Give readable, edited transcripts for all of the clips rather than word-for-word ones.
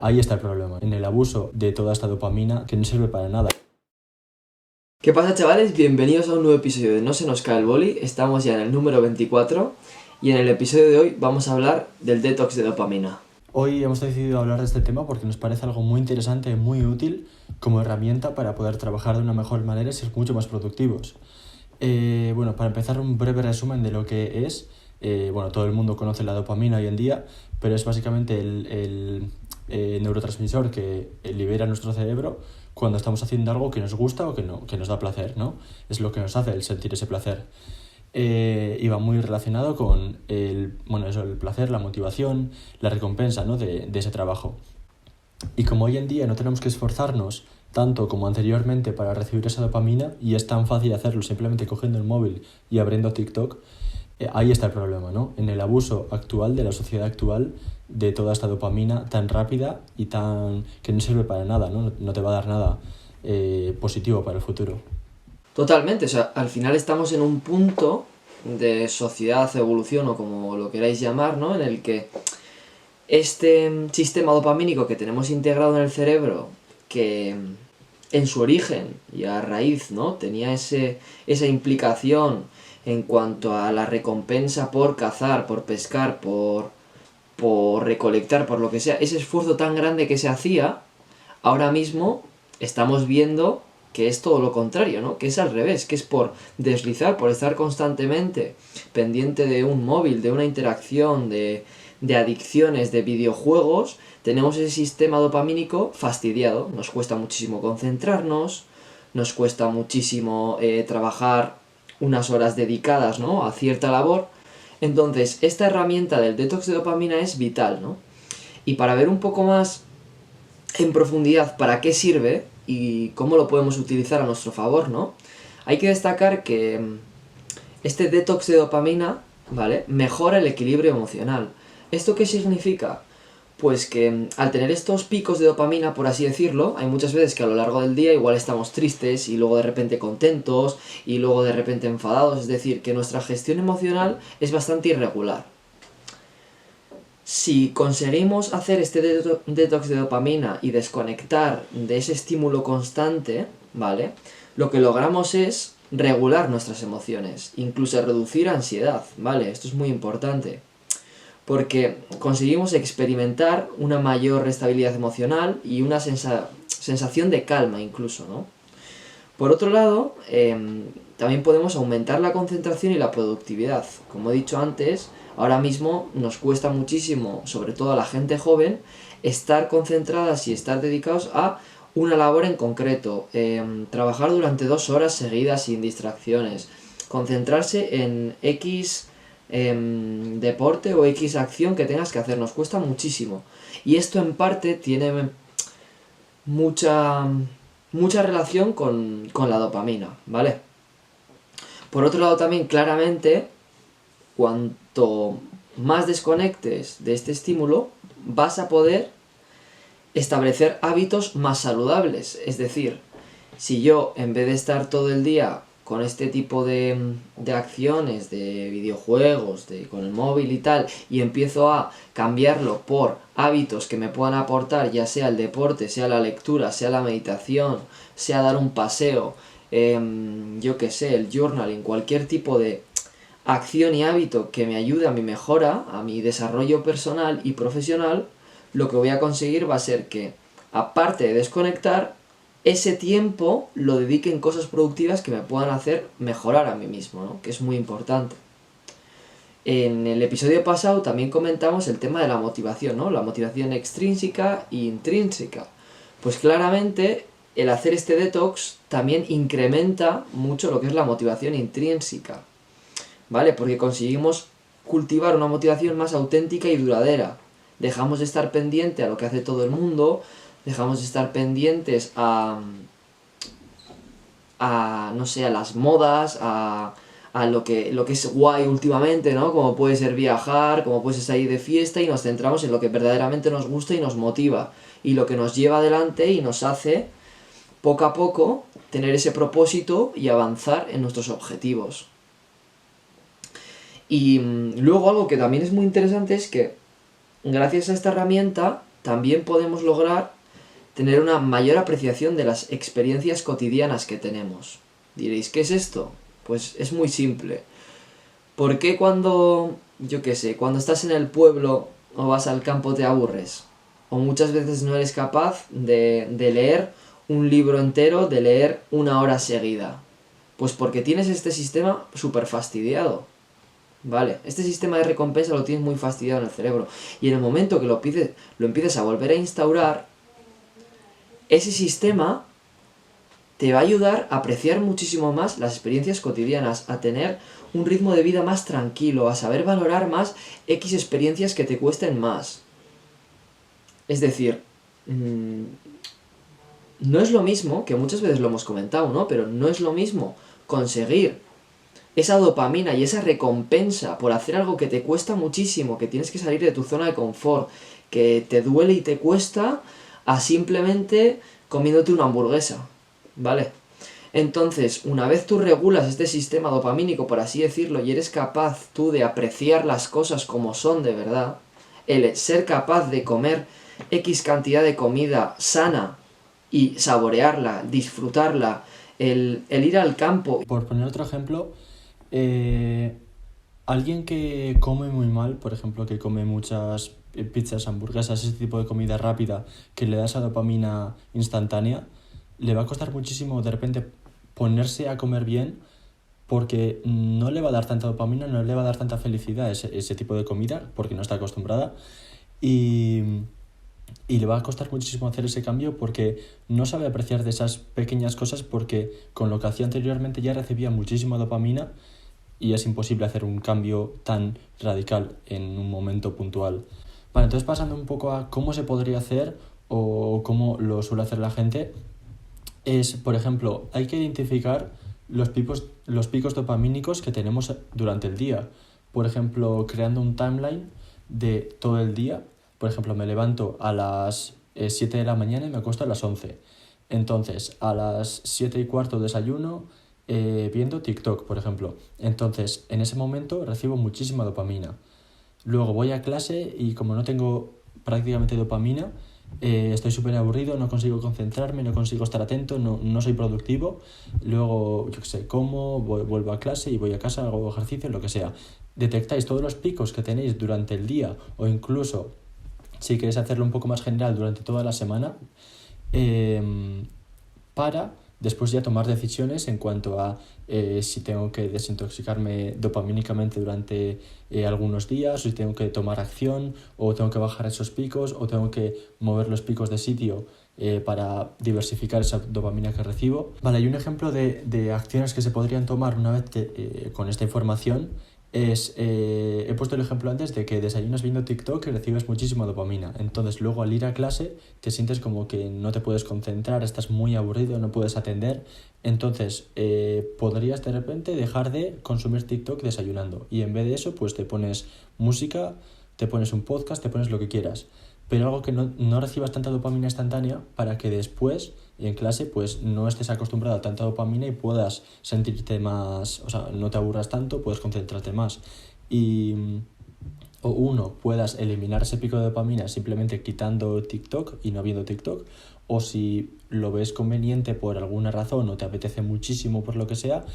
Ahí está el problema, en el abuso de toda esta dopamina que no sirve para nada. ¿Qué pasa, chavales? Bienvenidos a un nuevo episodio de No se nos cae el boli. Estamos ya en el número 24 y en el episodio de hoy vamos a hablar del detox de dopamina. Hoy hemos decidido hablar de este tema porque nos parece algo muy interesante y muy útil como herramienta para poder trabajar de una mejor manera y ser mucho más productivos. Para empezar, un breve resumen de lo que es. Todo el mundo conoce la dopamina hoy en día, pero es básicamente el neurotransmisor que libera nuestro cerebro cuando estamos haciendo algo que nos gusta o que nos da placer, ¿no? Es lo que nos hace el sentir ese placer. Y va muy relacionado con el placer, la motivación, la recompensa, ¿no? de ese trabajo. Y como hoy en día no tenemos que esforzarnos tanto como anteriormente para recibir esa dopamina, y es tan fácil hacerlo simplemente cogiendo el móvil y abriendo TikTok, ahí está el problema, ¿no? En el abuso actual de la sociedad actual de toda esta dopamina tan rápida y tan que no sirve para nada, ¿no? No te va a dar nada positivo para el futuro. Totalmente, o sea, al final estamos en un punto de sociedad, evolución o como lo queráis llamar, ¿no? En el que este sistema dopamínico que tenemos integrado en el cerebro, que en su origen y a raíz, ¿no? tenía esa implicación en cuanto a la recompensa por cazar, por pescar, por recolectar, por lo que sea, ese esfuerzo tan grande que se hacía, ahora mismo estamos viendo que es todo lo contrario, ¿no? Que es al revés, que es por deslizar, por estar constantemente pendiente de un móvil, de una interacción, de adicciones, de videojuegos, tenemos ese sistema dopamínico fastidiado. Nos cuesta muchísimo concentrarnos, nos cuesta muchísimo trabajar unas horas dedicadas, ¿no? a cierta labor. Entonces, esta herramienta del detox de dopamina es vital, ¿no? Y para ver un poco más en profundidad para qué sirve y cómo lo podemos utilizar a nuestro favor, ¿no? Hay que destacar que este detox de dopamina, ¿vale? mejora el equilibrio emocional. ¿Esto qué significa? Pues que al tener estos picos de dopamina, por así decirlo, hay muchas veces que a lo largo del día igual estamos tristes y luego de repente contentos y luego de repente enfadados, es decir, que nuestra gestión emocional es bastante irregular. Si conseguimos hacer este detox de dopamina y desconectar de ese estímulo constante, ¿vale? Lo que logramos es regular nuestras emociones, incluso reducir ansiedad, ¿vale? Esto es muy importante. Porque conseguimos experimentar una mayor estabilidad emocional y una sensación de calma incluso, ¿no? Por otro lado, también podemos aumentar la concentración y la productividad. Como he dicho antes, ahora mismo nos cuesta muchísimo, sobre todo a la gente joven, estar concentradas y estar dedicados a una labor en concreto. Trabajar durante 2 horas seguidas sin distracciones. Concentrarse en X deporte o X acción que tengas que hacer. Nos cuesta muchísimo. Y esto en parte tiene mucha relación con la dopamina, ¿vale? Por otro lado también, claramente, cuanto más desconectes de este estímulo, vas a poder establecer hábitos más saludables. Es decir, si yo, en vez de estar todo el día con este tipo de acciones, de videojuegos, con el móvil y tal, y empiezo a cambiarlo por hábitos que me puedan aportar, ya sea el deporte, sea la lectura, sea la meditación, sea dar un paseo, yo que sé, el journaling, cualquier tipo de acción y hábito que me ayude a mi mejora, a mi desarrollo personal y profesional, lo que voy a conseguir va a ser que, aparte de desconectar, ese tiempo lo dedique en cosas productivas que me puedan hacer mejorar a mí mismo, ¿no? Que es muy importante. En el episodio pasado también comentamos el tema de la motivación, ¿no? La motivación extrínseca e intrínseca. Pues claramente el hacer este detox también incrementa mucho lo que es la motivación intrínseca, ¿vale? Porque conseguimos cultivar una motivación más auténtica y duradera. Dejamos de estar pendiente a lo que hace todo el mundo, dejamos de estar pendientes a no sé, a las modas, a lo que es guay últimamente, ¿no? Como puede ser viajar, como puede ser salir de fiesta, y nos centramos en lo que verdaderamente nos gusta y nos motiva, y lo que nos lleva adelante y nos hace, poco a poco, tener ese propósito y avanzar en nuestros objetivos. Y luego algo que también es muy interesante es que, gracias a esta herramienta, también podemos lograr tener una mayor apreciación de las experiencias cotidianas que tenemos. Diréis, ¿qué es esto? Pues es muy simple. ¿Por qué cuando, yo qué sé, cuando estás en el pueblo o vas al campo te aburres? O muchas veces no eres capaz de leer un libro entero, de leer 1 hora seguida. Pues porque tienes este sistema súper fastidiado. Vale, este sistema de recompensa lo tienes muy fastidiado en el cerebro. Y en el momento que lo empieces a volver a instaurar, ese sistema te va a ayudar a apreciar muchísimo más las experiencias cotidianas, a tener un ritmo de vida más tranquilo, a saber valorar más X experiencias que te cuesten más. Es decir, no es lo mismo, que muchas veces lo hemos comentado, ¿no? Pero no es lo mismo conseguir esa dopamina y esa recompensa por hacer algo que te cuesta muchísimo, que tienes que salir de tu zona de confort, que te duele y te cuesta, a simplemente comiéndote una hamburguesa, ¿vale? Entonces, una vez tú regulas este sistema dopamínico, por así decirlo, y eres capaz tú de apreciar las cosas como son de verdad, el ser capaz de comer X cantidad de comida sana y saborearla, disfrutarla, el ir al campo. Por poner otro ejemplo, alguien que come muy mal, por ejemplo, que come muchas pizzas, hamburguesas, ese tipo de comida rápida, que le da esa dopamina instantánea, le va a costar muchísimo de repente ponerse a comer bien porque no le va a dar tanta dopamina, no le va a dar tanta felicidad ese tipo de comida porque no está acostumbrada y le va a costar muchísimo hacer ese cambio porque no sabe apreciar de esas pequeñas cosas porque con lo que hacía anteriormente ya recibía muchísima dopamina y es imposible hacer un cambio tan radical en un momento puntual. Vale, entonces pasando un poco a cómo se podría hacer o cómo lo suele hacer la gente, es, por ejemplo, hay que identificar los picos dopamínicos que tenemos durante el día. Por ejemplo, creando un timeline de todo el día. Por ejemplo, me levanto a las 7 de la mañana y me acuesto a las 11. Entonces, a las 7:15 desayuno viendo TikTok, por ejemplo. Entonces, en ese momento recibo muchísima dopamina. Luego voy a clase y como no tengo prácticamente dopamina, estoy súper aburrido, no consigo concentrarme, no consigo estar atento, no soy productivo. Luego, yo qué sé, como, vuelvo a clase y voy a casa, hago ejercicio, lo que sea. Detectáis todos los picos que tenéis durante el día o incluso, si queréis hacerlo un poco más general, durante toda la semana, para después ya tomar decisiones en cuanto a si tengo que desintoxicarme dopamínicamente durante algunos días, o si tengo que tomar acción, o tengo que bajar esos picos, o tengo que mover los picos de sitio para diversificar esa dopamina que recibo. Vale, hay un ejemplo de acciones que se podrían tomar una vez con esta información. He puesto el ejemplo antes de que desayunas viendo TikTok y recibes muchísima dopamina. Entonces luego al ir a clase te sientes como que no te puedes concentrar, estás muy aburrido, no puedes atender. Entonces podrías de repente dejar de consumir TikTok desayunando y en vez de eso pues te pones música, te pones un podcast, te pones lo que quieras. Pero algo que no recibas tanta dopamina instantánea para que después en clase pues no estés acostumbrado a tanta dopamina y puedas sentirte más, o sea, no te aburras tanto, puedes concentrarte más. O uno, puedas eliminar ese pico de dopamina simplemente quitando TikTok y no viendo TikTok, o si lo ves conveniente por alguna razón o te apetece muchísimo por lo que sea,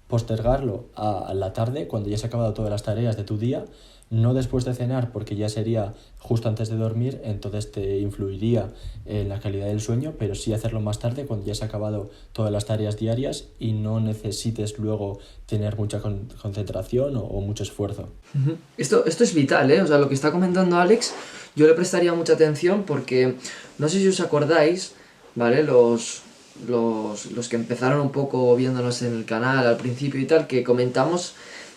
postergarlo a la tarde cuando ya se han acabado todas las tareas de tu día, no después de cenar porque ya sería justo antes de dormir, entonces te influiría en la calidad del sueño, pero sí hacerlo más tarde cuando ya se han acabado todas las tareas diarias y no necesites luego tener mucha concentración o mucho esfuerzo. Esto es vital, ¿eh? O sea, lo que está comentando Alex, yo le prestaría mucha atención porque no sé si os acordáis, ¿vale? Los que empezaron un poco viéndonos en el canal al principio y tal, que comentamos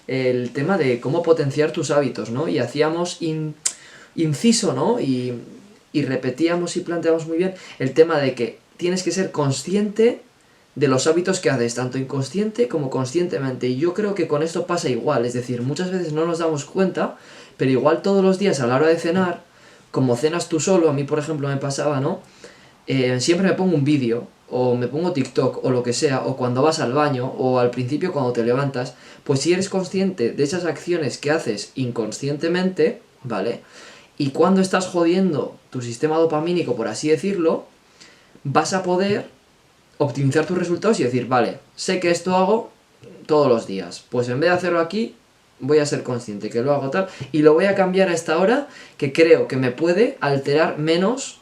el tema de cómo potenciar tus hábitos, ¿no? Y hacíamos inciso, ¿no? Y repetíamos y planteamos muy bien el tema de que tienes que ser consciente de los hábitos que haces, tanto inconsciente como conscientemente. Y yo creo que con esto pasa igual, es decir, muchas veces no nos damos cuenta, pero igual todos los días a la hora de cenar, como cenas tú solo, a mí por ejemplo me pasaba, ¿no? Siempre me pongo un vídeo, o me pongo TikTok, o lo que sea, o cuando vas al baño, o al principio cuando te levantas, pues si eres consciente de esas acciones que haces inconscientemente, ¿vale? Y cuando estás jodiendo tu sistema dopamínico, por así decirlo, vas a poder optimizar tus resultados y decir, vale, sé que esto hago todos los días, pues en vez de hacerlo aquí, voy a ser consciente que lo hago tal, y lo voy a cambiar a esta hora que creo que me puede alterar menos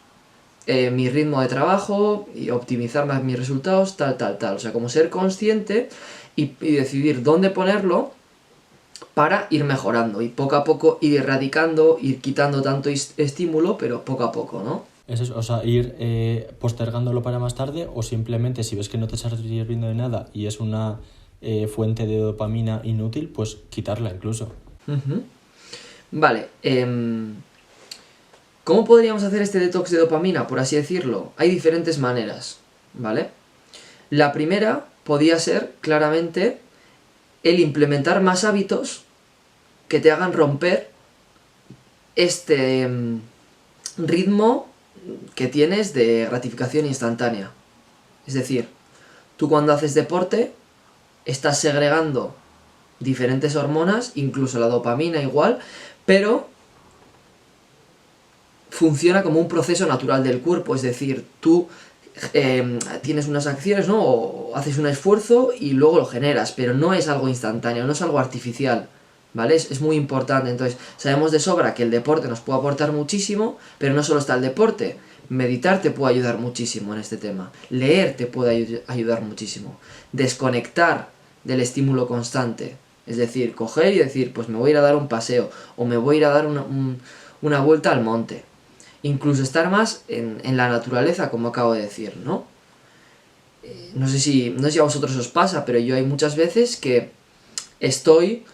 mi ritmo de trabajo y optimizar más mis resultados, tal. O sea, como ser consciente y decidir dónde ponerlo para ir mejorando y poco a poco ir erradicando, ir quitando tanto estímulo, pero poco a poco, ¿no? Es eso, o sea, ir postergándolo para más tarde, o simplemente si ves que no te está sirviendo de nada y es una fuente de dopamina inútil, pues quitarla incluso. Uh-huh. Vale, ¿cómo podríamos hacer este detox de dopamina, por así decirlo? Hay diferentes maneras, ¿vale? La primera podía ser, claramente, el implementar más hábitos que te hagan romper este ritmo que tienes de gratificación instantánea. Es decir, tú cuando haces deporte estás segregando diferentes hormonas, incluso la dopamina igual, pero funciona como un proceso natural del cuerpo, es decir, tú tienes unas acciones, ¿no? O haces un esfuerzo y luego lo generas, pero no es algo instantáneo, no es algo artificial, ¿vale? Es muy importante. Entonces, sabemos de sobra que el deporte nos puede aportar muchísimo, pero no solo está el deporte. Meditar te puede ayudar muchísimo en este tema. Leer te puede ayudar muchísimo. Desconectar del estímulo constante. Es decir, coger y decir, pues me voy a ir a dar un paseo, o me voy a ir a dar una vuelta al monte. Incluso estar más en la naturaleza, como acabo de decir, ¿no? No sé si a vosotros os pasa, pero yo hay muchas veces que estoy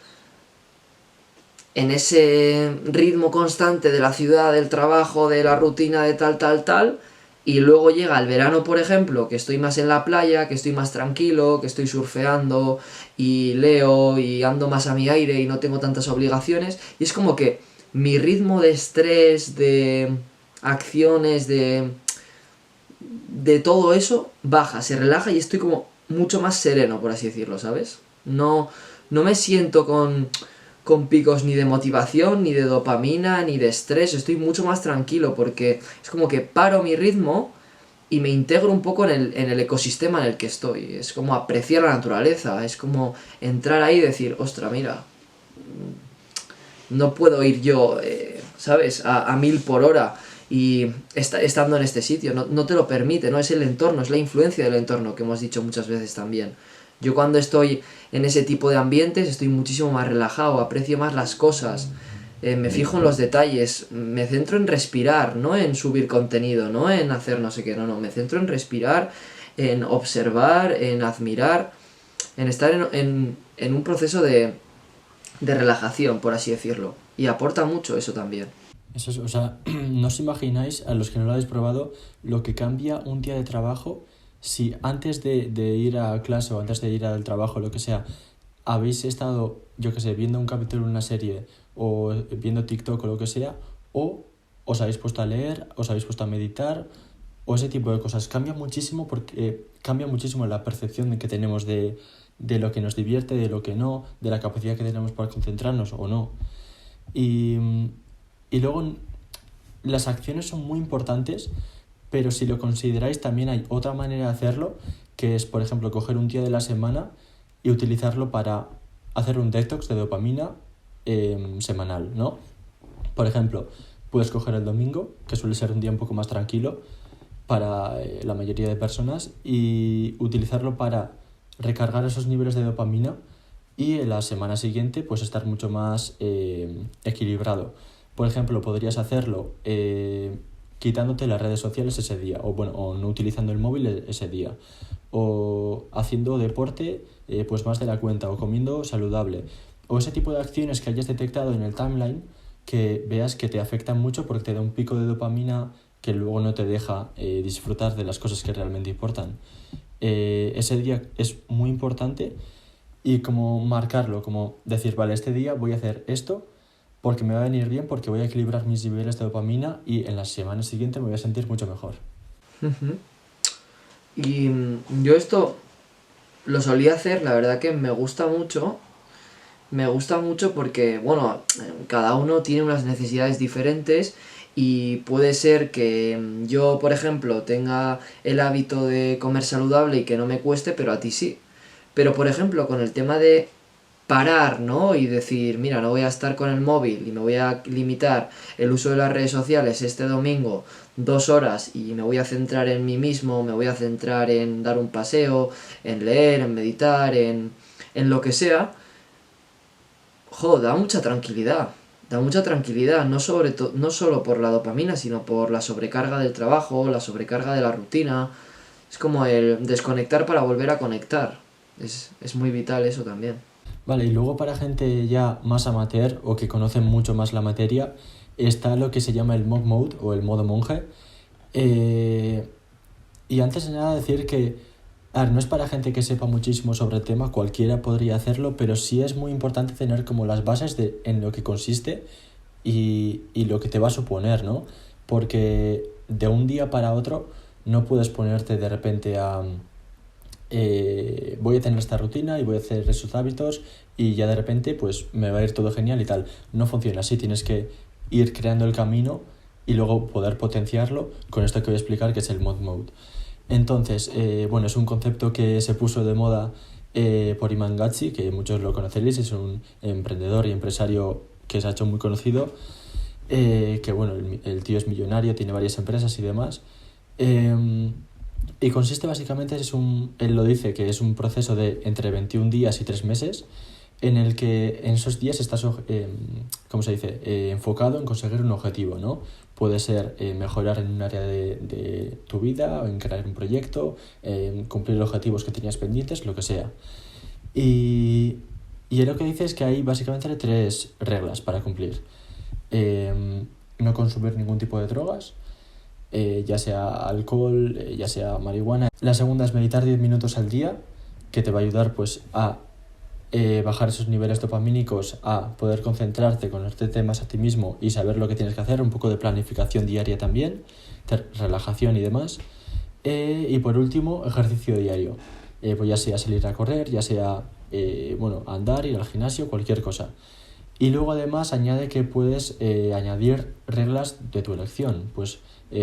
en ese ritmo constante de la ciudad, del trabajo, de la rutina, de tal, y luego llega el verano, por ejemplo, que estoy más en la playa, que estoy más tranquilo, que estoy surfeando y leo y ando más a mi aire y no tengo tantas obligaciones, y es como que mi ritmo de estrés, de acciones, de todo eso baja, se relaja y estoy como mucho más sereno, por así decirlo, ¿sabes? No me siento con picos ni de motivación, ni de dopamina, ni de estrés, estoy mucho más tranquilo porque es como que paro mi ritmo y me integro un poco en el ecosistema en el que estoy. Es como apreciar la naturaleza, es como entrar ahí y decir, ostra, mira, no puedo ir yo, ¿sabes?, a 1000 por hora y estando en este sitio, no te lo permite, no es el entorno, es la influencia del entorno que hemos dicho muchas veces también. Yo cuando estoy en ese tipo de ambientes estoy muchísimo más relajado, aprecio más las cosas, me fijo en los detalles, me centro en respirar, no en subir contenido, no en hacer no sé qué, no, me centro en respirar, en observar, en admirar, en estar en un proceso de relajación, por así decirlo, y aporta mucho eso también. Eso es, o sea, no os imagináis, a los que no lo habéis probado, lo que cambia un día de trabajo si antes de ir a clase o antes de ir al trabajo, lo que sea, habéis estado, yo que sé, viendo un capítulo de una serie o viendo TikTok o lo que sea, o os habéis puesto a leer, os habéis puesto a meditar, o ese tipo de cosas. Cambia muchísimo porque cambia muchísimo la percepción que tenemos de lo que nos divierte, de lo que no, de la capacidad que tenemos para concentrarnos o no. Y luego las acciones son muy importantes, pero si lo consideráis también hay otra manera de hacerlo, que es, por ejemplo, coger un día de la semana y utilizarlo para hacer un detox de dopamina semanal, ¿no? Por ejemplo, puedes coger el domingo, que suele ser un día un poco más tranquilo para la mayoría de personas, y utilizarlo para recargar esos niveles de dopamina y en la semana siguiente pues estar mucho más equilibrado. Por ejemplo, podrías hacerlo quitándote las redes sociales ese día, o no utilizando el móvil ese día, o haciendo deporte pues más de la cuenta, o comiendo saludable, o ese tipo de acciones que hayas detectado en el timeline que veas que te afectan mucho porque te da un pico de dopamina que luego no te deja disfrutar de las cosas que realmente importan. Ese día es muy importante, y como marcarlo, como decir, vale, este día voy a hacer esto porque me va a venir bien, porque voy a equilibrar mis niveles de dopamina y en la semana siguiente me voy a sentir mucho mejor. Uh-huh. Y yo esto lo solía hacer, la verdad que me gusta mucho, Me gusta mucho porque, bueno, cada uno tiene unas necesidades diferentes y puede ser que yo, por ejemplo, tenga el hábito de comer saludable y que no me cueste, pero a ti sí. Pero, por ejemplo, con el tema de parar, ¿no? Y decir, mira, no voy a estar con el móvil y me voy a limitar el uso de las redes sociales este domingo 2 horas y me voy a centrar en mí mismo, me voy a centrar en dar un paseo, en leer, en meditar, en lo que sea. Jo, da mucha tranquilidad. Da mucha tranquilidad, no solo por la dopamina, sino por la sobrecarga del trabajo, la sobrecarga de la rutina. Es como el desconectar para volver a conectar. Es muy vital eso también. Vale, y luego para gente ya más amateur o que conoce mucho más la materia, está lo que se llama el monk mode o el modo monje. Eh, y antes de nada decir que, a ver, no es para gente que sepa muchísimo sobre el tema, cualquiera podría hacerlo, pero sí es muy importante tener como las bases de en lo que consiste y lo que te va a suponer, ¿no? Porque de un día para otro no puedes ponerte de repente a voy a tener esta rutina y voy a hacer esos hábitos y ya de repente pues me va a ir todo genial y tal. No funciona así, tienes que ir creando el camino y luego poder potenciarlo con esto que voy a explicar, que es el mod mode. Entonces, bueno, es un concepto que se puso de moda por Iman Gatsi, que muchos lo conoceréis, es un emprendedor y empresario que se ha hecho muy conocido, que bueno, el tío es millonario, tiene varias empresas y demás. Y consiste básicamente, él lo dice, que es un proceso de entre 21 días y 3 meses, en el que en esos días estás, ¿cómo se dice?, enfocado en conseguir un objetivo, ¿no? Puede ser mejorar en un área de tu vida, o en crear un proyecto, cumplir objetivos que tenías pendientes, lo que sea. Y, y él lo que dice es que hay básicamente 3 reglas para cumplir. No consumir ningún tipo de drogas, ya sea alcohol, ya sea marihuana. La segunda es meditar 10 minutos al día, que te va a ayudar pues a bajar esos niveles dopamínicos, a poder concentrarte, conocerte más a ti mismo y saber lo que tienes que hacer, un poco de planificación diaria también, relajación y demás. Y por último, ejercicio diario, pues ya sea salir a correr, ya sea bueno, andar, ir al gimnasio, cualquier cosa. Y luego además añade que puedes añadir reglas de tu elección. Pues,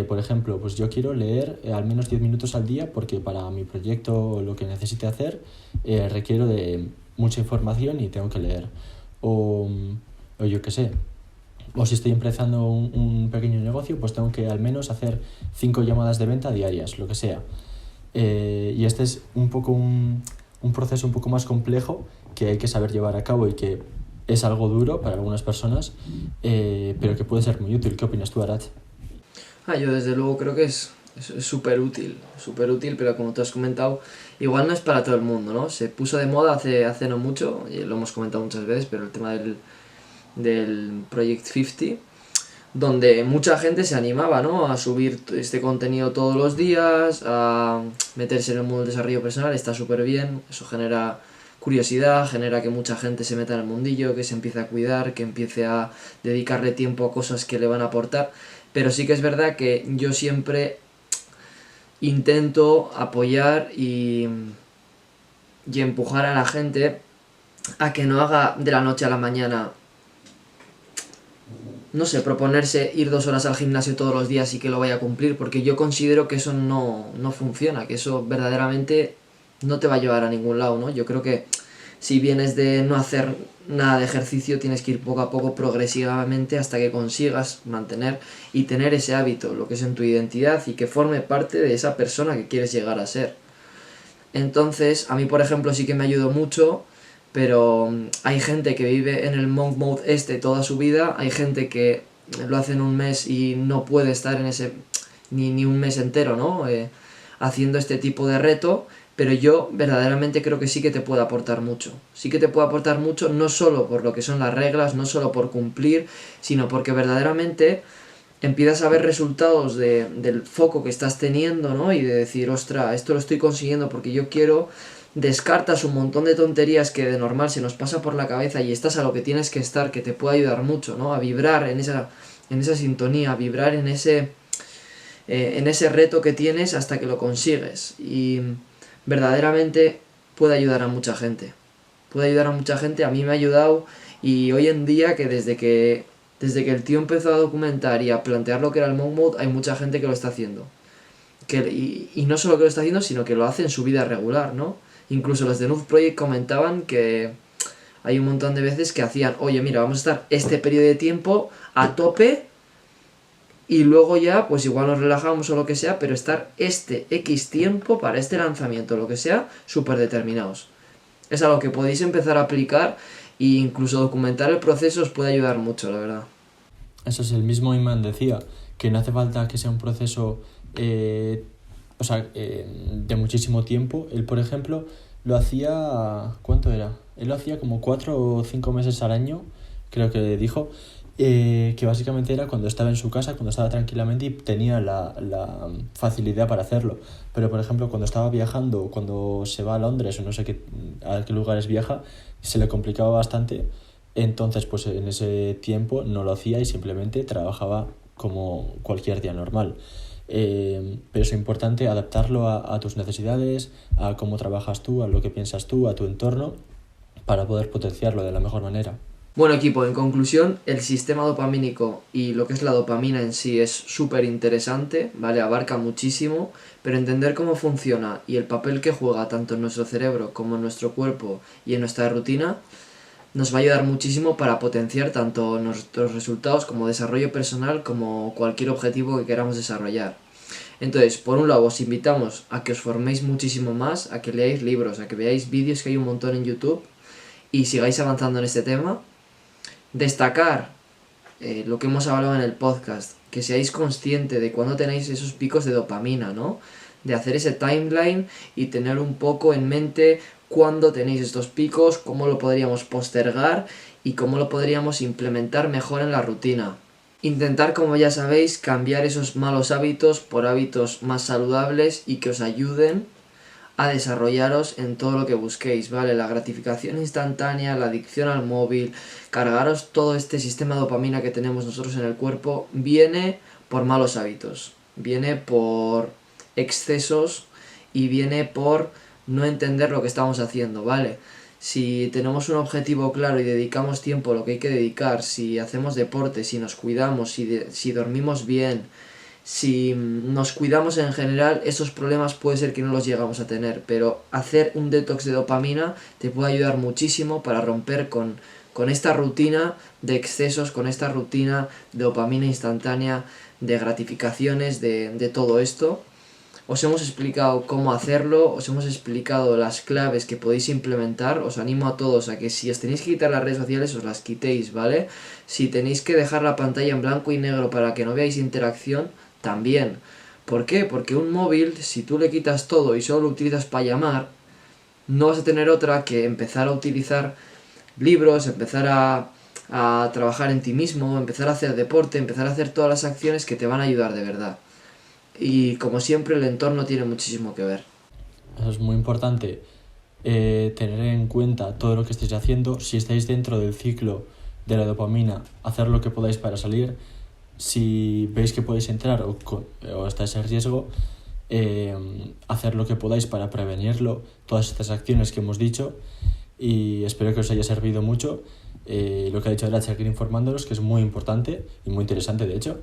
por ejemplo, pues yo quiero leer al menos 10 minutos al día porque para mi proyecto o lo que necesite hacer requiero de mucha información y tengo que leer. O, o yo qué sé. O si estoy empezando un pequeño negocio, pues tengo que al menos hacer 5 llamadas de venta diarias, lo que sea. Y este es un poco un proceso un poco más complejo que hay que saber llevar a cabo y que es algo duro para algunas personas, pero que puede ser muy útil. ¿Qué opinas tú, Arad? Yo desde luego creo que es súper útil, pero como tú has comentado, igual no es para todo el mundo, ¿no? Se puso de moda hace no mucho, y lo hemos comentado muchas veces, pero el tema del Project 50, donde mucha gente se animaba, ¿no? A subir este contenido todos los días, a meterse en el mundo del desarrollo personal, está súper bien, eso genera curiosidad, genera que mucha gente se meta en el mundillo, que se empiece a cuidar, que empiece a dedicarle tiempo a cosas que le van a aportar, pero sí que es verdad que yo siempre intento apoyar y empujar a la gente a que no haga de la noche a la mañana, no sé, proponerse ir 2 horas al gimnasio todos los días y que lo vaya a cumplir, porque yo considero que eso no funciona, que eso verdaderamente no te va a llevar a ningún lado, ¿no? Yo creo que si vienes de no hacer nada de ejercicio, tienes que ir poco a poco, progresivamente, hasta que consigas mantener y tener ese hábito, lo que es en tu identidad, y que forme parte de esa persona que quieres llegar a ser. Entonces, a mí, por ejemplo, sí que me ayudó mucho, pero hay gente que vive en el monk mode toda su vida, hay gente que lo hace en un mes y no puede estar en ese ni un mes entero, ¿no? Haciendo este tipo de reto, pero yo verdaderamente creo que sí que te puede aportar mucho. Sí que te puede aportar mucho, no solo por lo que son las reglas, no solo por cumplir, sino porque verdaderamente empiezas a ver resultados del foco que estás teniendo, ¿no? Y de decir, ostra, esto lo estoy consiguiendo porque yo quiero. Descartas un montón de tonterías que de normal se nos pasa por la cabeza y estás a lo que tienes que estar, que te puede ayudar mucho, ¿no? A vibrar en esa sintonía, a vibrar en ese reto que tienes hasta que lo consigues. Y verdaderamente puede ayudar a mucha gente. puede ayudar a mucha gente, a mí me ha ayudado, y hoy en día que desde que el tío empezó a documentar y a plantear lo que era el monk mode, hay mucha gente que lo está haciendo. Y no solo que lo está haciendo, sino que lo hace en su vida regular, ¿no? Incluso los de Noob Project comentaban que hay un montón de veces que hacían, oye, mira, vamos a estar este periodo de tiempo a tope y luego ya, pues igual nos relajamos o lo que sea, pero estar este X tiempo para este lanzamiento, lo que sea, súper determinados. Es algo que podéis empezar a aplicar e incluso documentar el proceso os puede ayudar mucho, la verdad. Eso es, el mismo Iman decía, que no hace falta que sea un proceso de muchísimo tiempo. Él, por ejemplo, lo hacía... ¿Cuánto era? Él lo hacía como 4 o 5 meses al año, creo que dijo, que básicamente era cuando estaba en su casa, cuando estaba tranquilamente y tenía la facilidad para hacerlo. Pero, por ejemplo, cuando estaba viajando, cuando se va a Londres o no sé a qué lugares viaja, se le complicaba bastante. Entonces, pues en ese tiempo no lo hacía y simplemente trabajaba como cualquier día normal. Pero es importante adaptarlo a tus necesidades, a cómo trabajas tú, a lo que piensas tú, a tu entorno, para poder potenciarlo de la mejor manera. Bueno, equipo, en conclusión, el sistema dopamínico y lo que es la dopamina en sí es súper interesante, ¿vale? Abarca muchísimo, pero entender cómo funciona y el papel que juega tanto en nuestro cerebro como en nuestro cuerpo y en nuestra rutina nos va a ayudar muchísimo para potenciar tanto nuestros resultados como desarrollo personal como cualquier objetivo que queramos desarrollar. Entonces, por un lado, os invitamos a que os forméis muchísimo más, a que leáis libros, a que veáis vídeos que hay un montón en YouTube y sigáis avanzando en este tema. Destacar lo que hemos hablado en el podcast, que seáis conscientes de cuando tenéis esos picos de dopamina, ¿no? De hacer ese timeline y tener un poco en mente cuándo tenéis estos picos, cómo lo podríamos postergar y cómo lo podríamos implementar mejor en la rutina. Intentar, como ya sabéis, cambiar esos malos hábitos por hábitos más saludables y que os ayuden a desarrollaros en todo lo que busquéis, ¿vale? La gratificación instantánea, la adicción al móvil, cargaros todo este sistema de dopamina que tenemos nosotros en el cuerpo, viene por malos hábitos, viene por excesos y viene por no entender lo que estamos haciendo, ¿vale? Si tenemos un objetivo claro y dedicamos tiempo a lo que hay que dedicar, si hacemos deporte, si nos cuidamos, si dormimos bien, si nos cuidamos en general, esos problemas puede ser que no los llegamos a tener, pero hacer un detox de dopamina te puede ayudar muchísimo para romper con esta rutina de excesos, con esta rutina de dopamina instantánea, de gratificaciones, de todo esto. Os hemos explicado cómo hacerlo, os hemos explicado las claves que podéis implementar. Os animo a todos a que si os tenéis que quitar las redes sociales, os las quitéis, ¿vale? Si tenéis que dejar la pantalla en blanco y negro para que no veáis interacción, también. ¿Por qué? Porque un móvil, si tú le quitas todo y solo lo utilizas para llamar, no vas a tener otra que empezar a utilizar libros, empezar a trabajar en ti mismo, empezar a hacer deporte, empezar a hacer todas las acciones que te van a ayudar de verdad. Y como siempre, el entorno tiene muchísimo que ver. Eso es muy importante, tener en cuenta todo lo que estáis haciendo. Si estáis dentro del ciclo de la dopamina, hacer lo que podáis para salir. Si veis que podéis entrar o estáis en riesgo, hacer lo que podáis para prevenirlo, todas estas acciones que hemos dicho, y espero que os haya servido mucho. Lo que ha dicho era seguir informándolos, que es muy importante y muy interesante de hecho.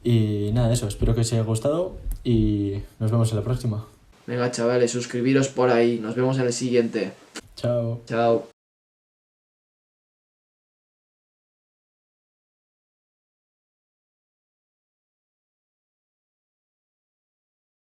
Y nada, eso, espero que os haya gustado y nos vemos en la próxima. Venga, chavales, suscribiros por ahí, nos vemos en el siguiente. Chao. Chao.